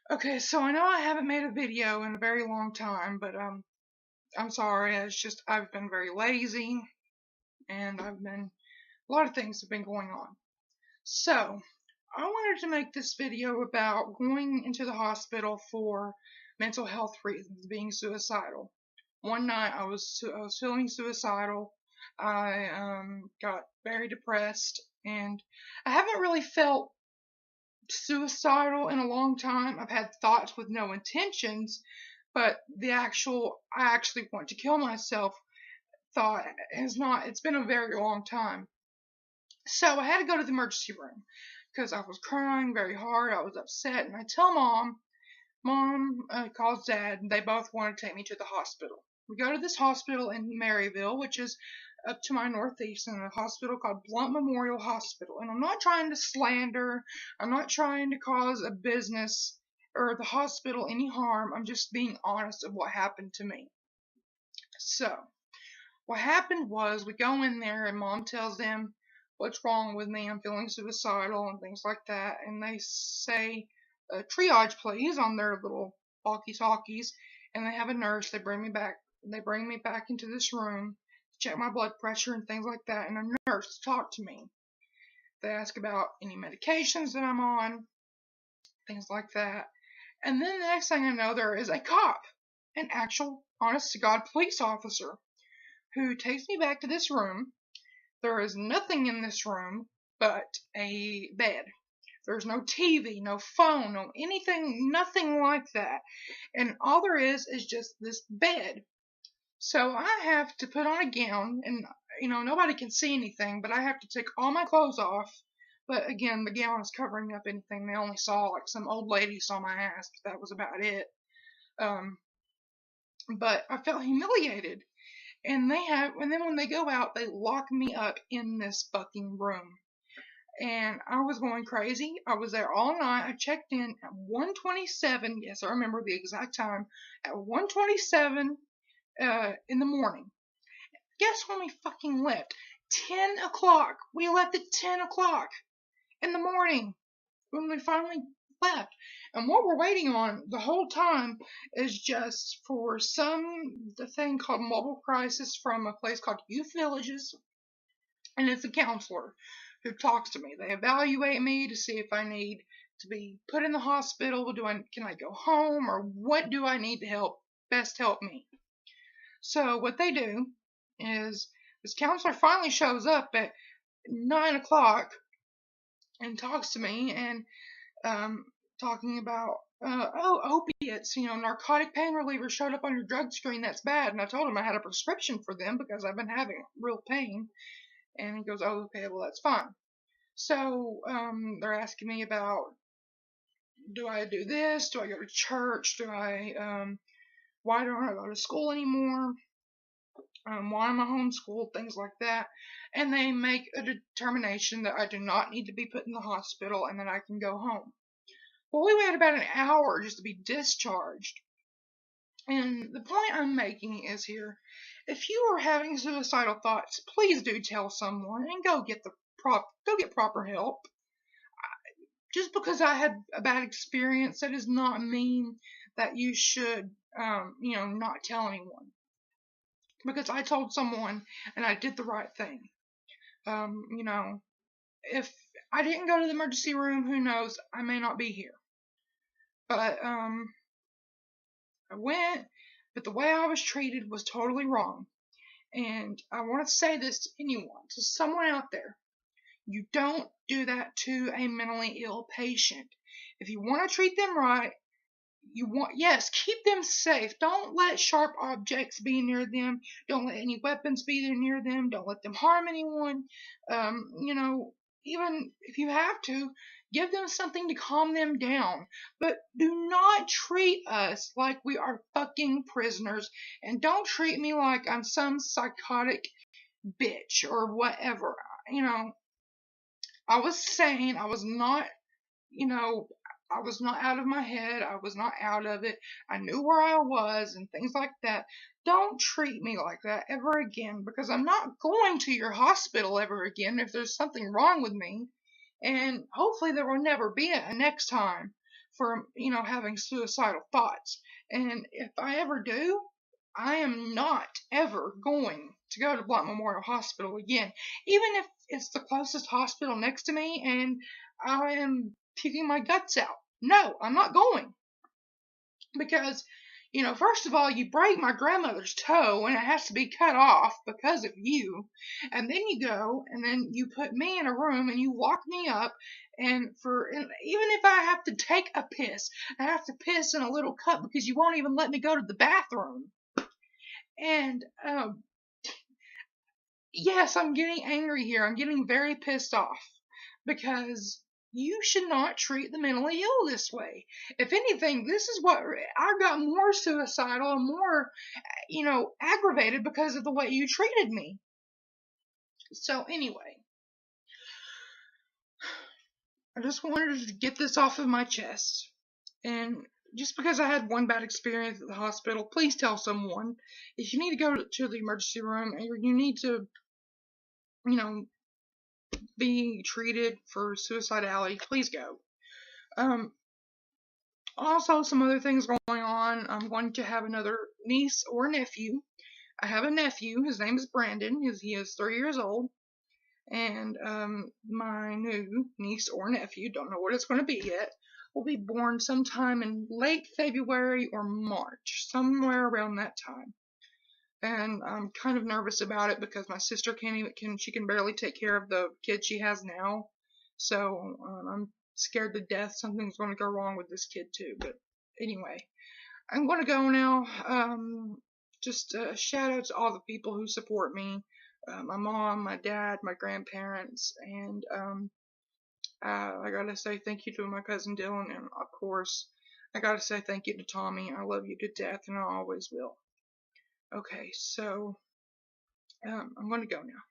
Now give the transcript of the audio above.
Okay, so I know I haven't made a video in a very long time, but I'm sorry. It's just I've been very lazy, and a lot of things have been going on. So I wanted to make this video about going into the hospital for mental health reasons, being suicidal. One night I was feeling suicidal. I got very depressed, and I haven't really felt suicidal in a long time. I've had thoughts with no intentions, but I actually want to kill myself thought has not, it's been a very long time. So I had to go to the emergency room because I was crying very hard. I was upset, and I tell mom calls dad, and they both want to take me to the hospital. We go to this hospital in Maryville, which is up to my northeast, in a hospital called Blunt Memorial Hospital. And I'm not trying to slander, I'm not trying to cause a business or the hospital any harm. I'm just being honest of what happened to me. So, what happened was we go in there, and mom tells them what's wrong with me. I'm feeling suicidal and things like that. And they say, triage please, on their little walkie-talkies. And they have a nurse. They bring me back into this room to check my blood pressure and things like that. And a nurse to talk to me. They ask about any medications that I'm on, things like that. And then the next thing I know, there is a cop, an actual, honest to God police officer, who takes me back to this room. There is nothing in this room but a bed. There's no TV, no phone, no anything, nothing like that. And all there is just this bed. So I have to put on a gown, and nobody can see anything, but I have to take all my clothes off. But again, the gown is covering up anything. They only saw, like, some old lady saw my ass, but that was about it. But I felt humiliated. And then when they go out, they lock me up in this fucking room. And I was going crazy. I was there all night. I checked in at 1:27. Yes, I remember the exact time. At 1:27 in the morning. Guess when we fucking left? 10 o'clock. We left at 10 o'clock in the morning when we finally left. And what we're waiting on the whole time is just for the thing called mobile crisis from a place called Youth Villages. And it's a counselor who talks to me. They evaluate me to see if I need to be put in the hospital. Can I go home, or what do I need to best help me? So what they do is this counselor finally shows up at 9 o'clock and talks to me, and talking about opiates, narcotic pain relievers showed up on your drug screen. That's bad. And I told him I had a prescription for them because I've been having real pain. And he goes, oh, okay, well, that's fine. So they're asking me about, do I do this? Do I go to church? Why don't I go to school anymore? Why am I homeschooled? Things like that. And they make a determination that I do not need to be put in the hospital and that I can go home. Well, we waited about an hour just to be discharged. And the point I'm making is here, if you are having suicidal thoughts, please do tell someone and go get proper help. Just because I had a bad experience, that does not mean that you should, not tell anyone. Because I told someone and I did the right thing. If I didn't go to the emergency room, who knows? I may not be here. But I went, but the way I was treated was totally wrong. And I want to say this to anyone, to someone out there. You don't do that to a mentally ill patient. If you want to treat them right, yes, keep them safe. Don't let sharp objects be near them. Don't let any weapons be near them. Don't let them harm anyone. Even if you have to, give them something to calm them down. But do not treat us like we are fucking prisoners. And don't treat me like I'm some psychotic bitch or whatever. I was sane. I was not, I was not out of my head. I was not out of it. I knew where I was and things like that. Don't treat me like that ever again, because I'm not going to your hospital ever again if there's something wrong with me. And hopefully there will never be a next time for, having suicidal thoughts. And if I ever do, I am not ever going to go to Blunt Memorial Hospital again, even if it's the closest hospital next to me and I am puking my guts out. No, I'm not going. Because, first of all, you break my grandmother's toe and it has to be cut off because of you. And then you go and then you put me in a room and you lock me up. And even if I have to take a piss, I have to piss in a little cup because you won't even let me go to the bathroom. And, yes, I'm getting angry here. I'm getting very pissed off because you should not treat the mentally ill this way. If anything, this is what I got more suicidal and more, aggravated because of the way you treated me. So anyway, I just wanted to get this off of my chest. And just because I had one bad experience at the hospital, please tell someone. If you need to go to the emergency room and you need to, be treated for suicidality, please go. Also, some other things going on. I'm going to have another niece or nephew. I have a nephew. His name is Brandon. He is 3 years old. And my new niece or nephew, don't know what it's going to be yet, will be born sometime in late February or March, somewhere around that time. And I'm kind of nervous about it because my sister she can barely take care of the kid she has now. So I'm scared to death something's going to go wrong with this kid too. But anyway, I'm going to go now. Just a shout out to all the people who support me. My mom, my dad, my grandparents, and I gotta say thank you to my cousin Dylan, and of course, I gotta say thank you to Tommy. I love you to death, and I always will. Okay, so I'm going to go now.